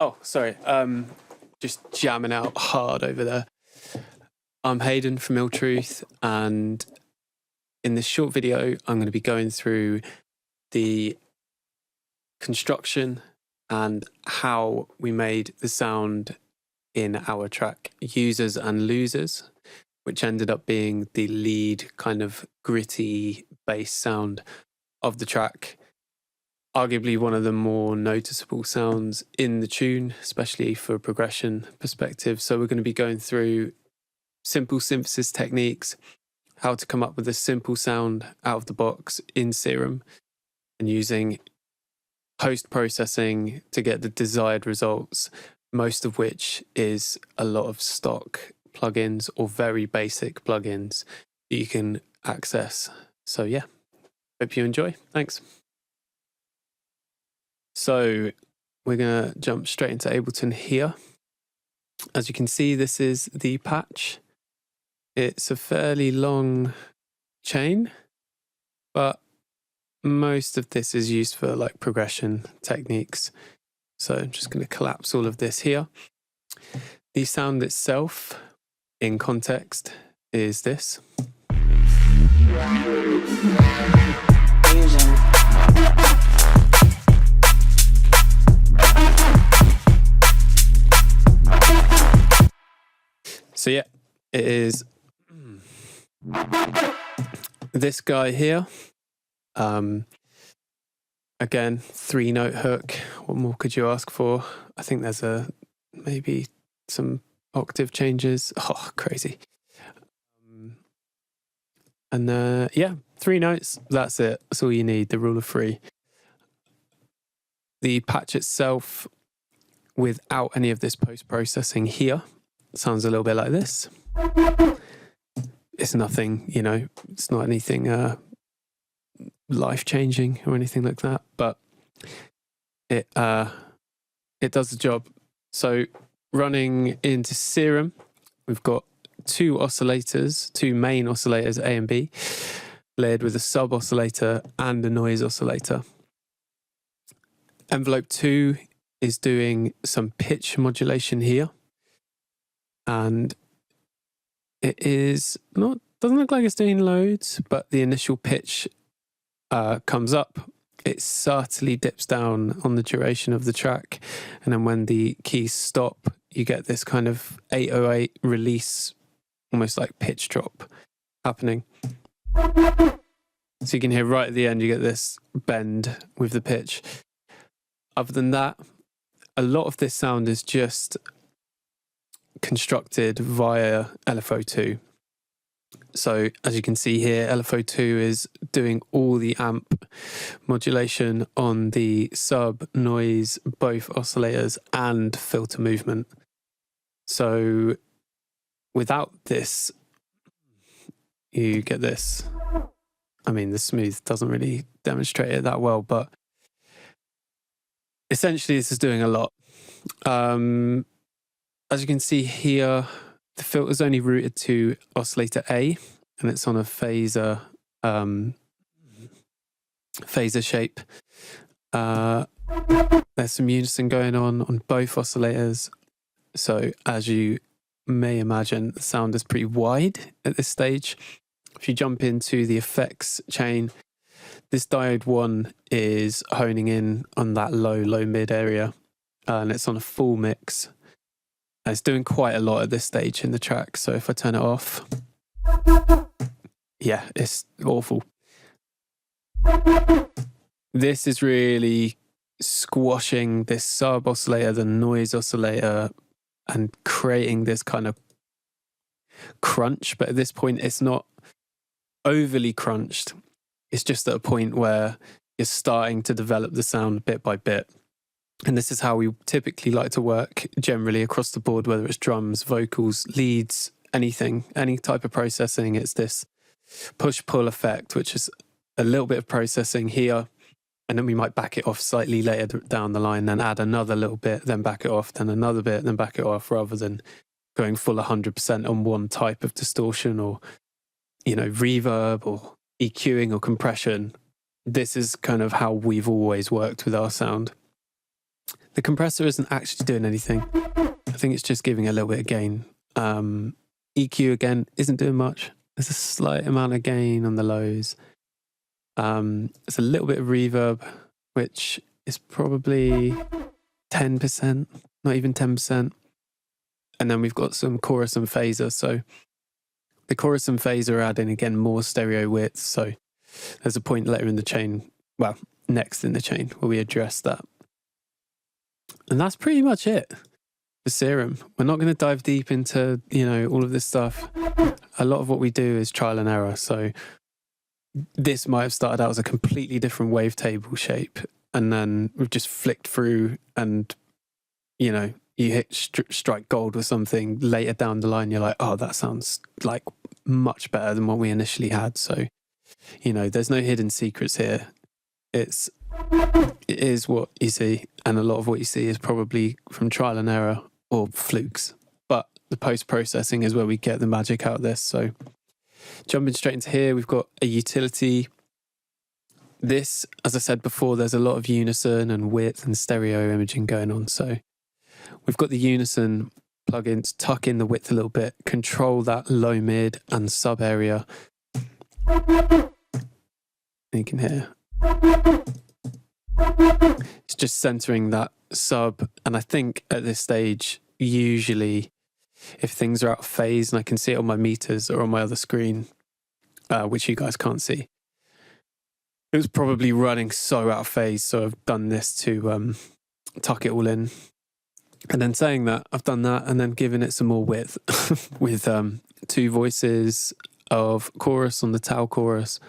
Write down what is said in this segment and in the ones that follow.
Oh, sorry. Just jamming out hard over there. I'm Hayden from Ill Truth, and in this short video, I'm going to be going through the construction and how we made the sound in our track Users and Losers, which ended up being the lead kind of gritty bass sound of the track. Arguably one of the more noticeable sounds in the tune, especially for a progression perspective. So we're going to be going through simple synthesis techniques, how to come up with a simple sound out of the box in Serum, and using post-processing to get the desired results, most of which is a lot of stock plugins or very basic plugins that you can access. So yeah, hope you enjoy. Thanks. So we're going to jump straight into Ableton here. As you can see, this is the patch. It's a fairly long chain, but most of this is used for like progression techniques. So I'm just going to collapse all of this here. The sound itself in context is this. So yeah, it is this guy here. Again, 3-note hook. What more could you ask for? I think there's maybe some octave changes. Oh, crazy. And yeah, 3 notes. That's it. That's all you need. The rule of 3. The patch itself, without any of this post-processing here, sounds a little bit like this. It's nothing, it's not anything life-changing or anything like that, but it does the job. So running into Serum, we've got 2 oscillators, 2 main oscillators, A and B, layered with a sub-oscillator and a noise oscillator. Envelope 2 is doing some pitch modulation here. And it doesn't look like it's doing loads, but the initial pitch comes up. It subtly dips down on the duration of the track. And then when the keys stop, you get this kind of 808 release, almost like pitch drop happening. So you can hear right at the end, you get this bend with the pitch. Other than that, a lot of this sound is just constructed via LFO2. So as you can see here, LFO2 is doing all the amp modulation on the sub, noise, both oscillators and filter movement. So without this, you get this. I mean, the smooth doesn't really demonstrate it that well, but essentially this is doing a lot. As you can see here, the filter's only routed to oscillator A, and it's on a phaser shape. There's some unison going on both oscillators. So as you may imagine, the sound is pretty wide at this stage. If you jump into the effects chain, this diode 1 is honing in on that low mid area, and it's on a full mix. It's doing quite a lot at this stage in the track. So if I turn it off, yeah, it's awful. This is really squashing this sub oscillator, the noise oscillator, and creating this kind of crunch. But at this point, it's not overly crunched. It's just at a point where you're starting to develop the sound bit by bit. And this is how we typically like to work generally across the board, whether it's drums, vocals, leads, anything, any type of processing. It's this push-pull effect, which is a little bit of processing here, and then we might back it off slightly later down the line, then add another little bit, then back it off, then another bit, then back it off, rather than going full 100% on one type of distortion or, reverb or EQing or compression. This is kind of how we've always worked with our sound. The compressor isn't actually doing anything. I think it's just giving a little bit of gain. EQ again isn't doing much. There's a slight amount of gain on the lows. It's a little bit of reverb, which is probably 10%, not even 10%. And then we've got some chorus and phaser. So the chorus and phaser are adding again more stereo width. So there's a point later in the chain, well, next in the chain, where we address that. And that's pretty much it for Serum. We're not going to dive deep into, all of this stuff. A lot of what we do is trial and error. So this might have started out as a completely different wavetable shape, and then we've just flicked through and, you hit strike gold or something later down the line. You're like, oh, that sounds like much better than what we initially had. So, there's no hidden secrets here. It is what you see, and a lot of what you see is probably from trial and error or flukes. But the post-processing is where we get the magic out of this. So jumping straight into here, we've got a utility. This, as I said before, there's a lot of unison and width and stereo imaging going on. So we've got the unison plugin to tuck in the width a little bit, control that low, mid, and sub area. You can hear. It's just centering that sub. And I think at this stage, usually if things are out of phase, and I can see it on my meters or on my other screen, which you guys can't see, it was probably running so out of phase. So I've done this to tuck it all in. And then saying that, I've done that and then given it some more width with 2 voices of chorus on the Tau chorus.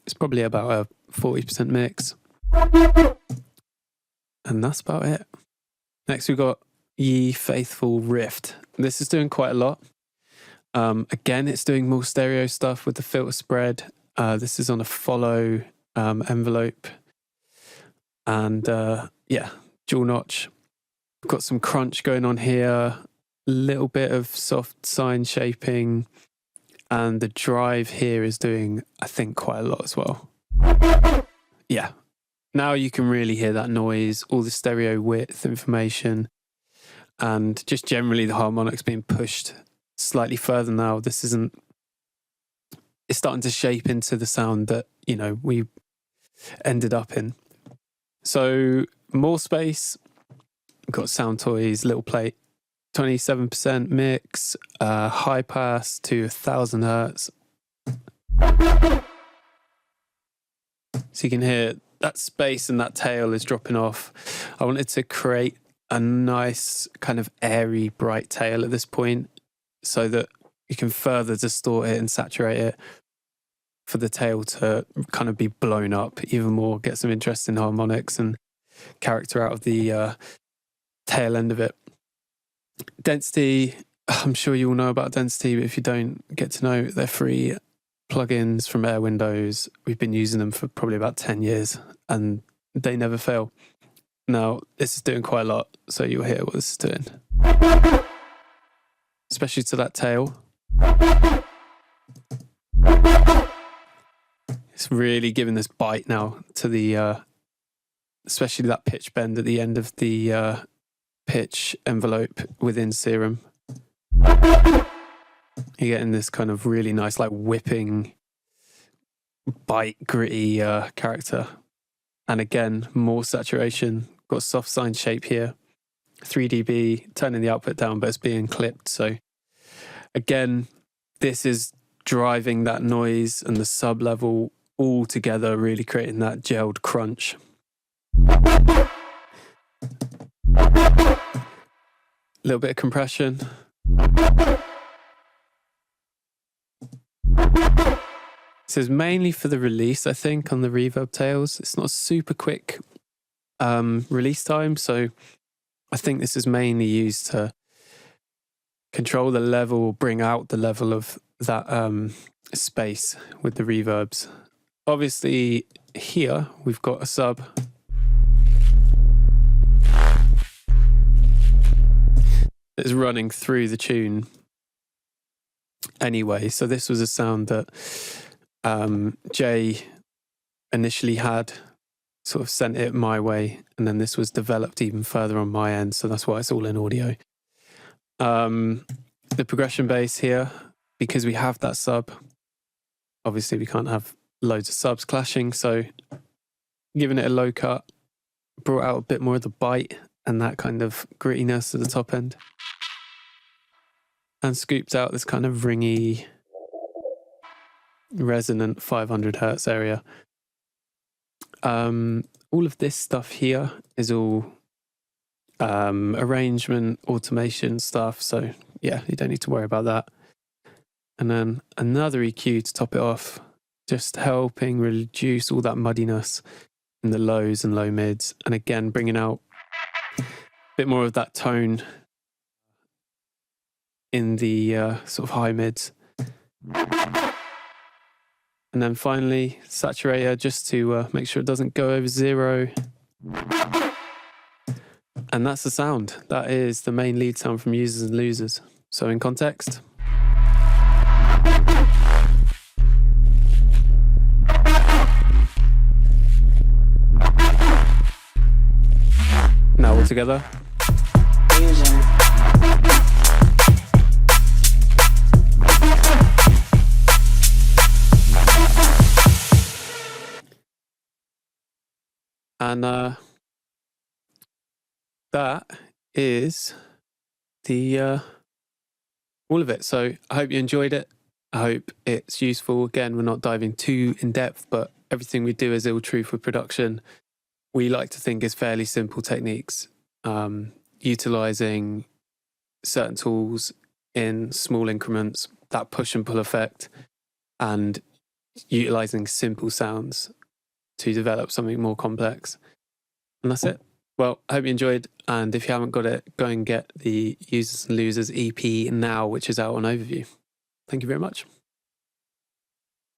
It's probably about a 40% mix. And that's about it. Next we've got Ye Faithful Rift. This is doing quite a lot. Again, it's doing more stereo stuff with the filter spread. This is on a follow envelope. And dual notch. We've got some crunch going on here. A little bit of soft sine shaping. And the drive here is doing, I think, quite a lot as well. Yeah. Now you can really hear that noise, all the stereo width information, and just generally the harmonics being pushed slightly further now. It's starting to shape into the sound that, we ended up in. So more space. We've got Sound Toys, little plate, 27% mix, high pass to 1000 hertz. So you can hear that space and that tail is dropping off. I wanted to create a nice kind of airy, bright tail at this point so that you can further distort it and saturate it for the tail to kind of be blown up even more, get some interesting harmonics and character out of the tail end of it. Density, I'm sure you all know about Density, but if you don't, get to know, they're free plugins from Air Windows. We've been using them for probably about 10 years and they never fail. Now, this is doing quite a lot, so you'll hear what this is doing. Especially to that tail. It's really giving this bite now to the, especially that pitch bend at the end of the pitch envelope within Serum. You're getting this kind of really nice, like whipping, bite, gritty character. And again, more saturation. Got soft sine shape here. 3 dB, turning the output down, but it's being clipped. So again, this is driving that noise and the sub level all together, really creating that gelled crunch. A little bit of compression. This is mainly for the release, I think, on the reverb tails. It's not super quick release time, so I think this is mainly used to control the level, bring out the level of that space with the reverbs. Obviously, here we've got a sub. That's running through the tune anyway. So this was a sound that Jay initially had sort of sent it my way, and then this was developed even further on my end, so that's why it's all in audio. The progression bass here, because we have that sub, obviously we can't have loads of subs clashing, so giving it a low cut brought out a bit more of the bite and that kind of grittiness at the top end, and scooped out this kind of ringy, resonant 500 hertz area. All of this stuff here is all arrangement, automation stuff, so yeah, you don't need to worry about that. And then another EQ to top it off, just helping reduce all that muddiness in the lows and low mids, and again bringing out a bit more of that tone in the sort of high mids. And then finally, saturator, just to make sure it doesn't go over 0. And that's the sound. That is the main lead sound from Users and Losers. So in context. Now all together. And that is the all of it. So I hope you enjoyed it. I hope it's useful. Again, we're not diving too in depth, but everything we do is Ill Truth with production. We like to think is fairly simple techniques, utilizing certain tools in small increments, that push and pull effect, and utilizing simple sounds to develop something more complex. And that's it. Well, I hope you enjoyed. And if you haven't got it, go and get the Users and Losers EP now, which is out on Overview. Thank you very much.